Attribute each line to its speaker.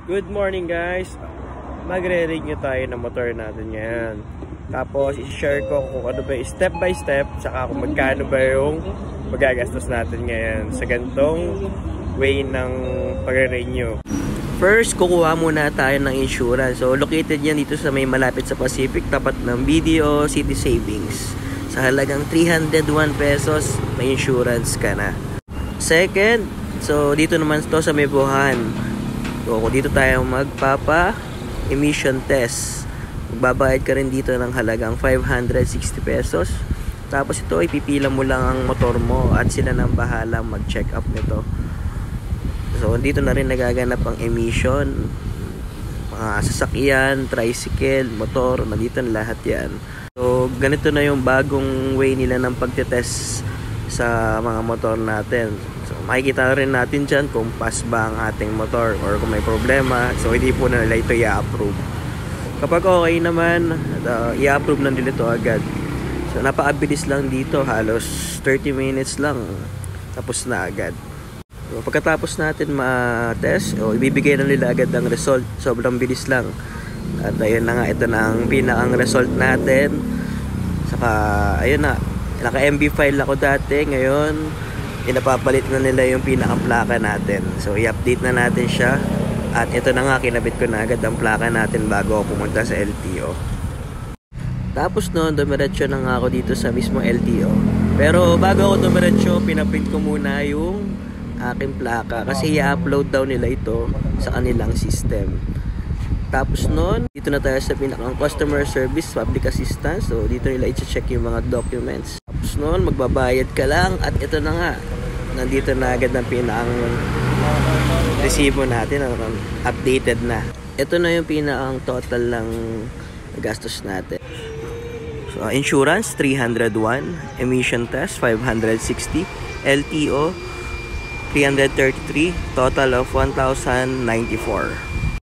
Speaker 1: Good morning guys. Magre-renew tayo ng motor natin ngayon. Tapos i-share ko kung ano ba step by step, saka kung magkano ba yung magagastos natin ngayon sa ganitong way ng pagre-renew. First, kukuha muna tayo ng insurance. So located yan dito sa may malapit sa Pacific, tapat ng BDO City Savings. Sa halagang 301 pesos, may insurance ka na. Second, so dito naman to sa may Buhan. So, dito tayo magpapa-emission test. Magbabayad ka rin dito ng halagang 560 pesos. Tapos ito, ipipila mo lang ang motor mo at sila nang bahala mag-check up nito. So, dito na rin nagaganap ang emission. Mga sasakyan, tricycle, motor, nandito na lahat yan. So, ganito na yung bagong way nila ng pagtetest sa mga motor natin. So, makikita rin natin dyan kung pass ba ang ating motor or kung may problema. So, hindi po na nila ito i-approve. Kapag okay naman, i-approve na nila ito agad. So, napakabilis lang dito. Halos 30 minutes lang. Tapos na agad. So, pagkatapos natin ma-test, ibibigay na nila agad ang result. Sobrang bilis lang. At ayun na nga, ito na ang pinakang result natin. Saka, ayun na. Naka-MB file ako dati. Ngayon, inapapalit na nila yung pinaka-plaka natin. So, i-update na natin siya. At ito na nga, kinabit ko na agad ang plaka natin bago ako pumunta sa LTO. Tapos noon, dumiretso na nga ako dito sa mismo LTO. Pero bago ako dumiretso, pinaprint ko muna yung aking plaka. Kasi i-upload daw nila ito sa kanilang system. Tapos noon, dito na tayo sa pinakang customer service, public assistance. So, dito nila i-check yung mga documents. Tapos noon, magbabayad ka lang. At ito na nga, nandito na agad ang pinakang resibo natin. Updated na. Ito na yung pinakang total ng gastos natin. So, insurance, 301. Emission test, 560. LTO, 333. Total of 1,094.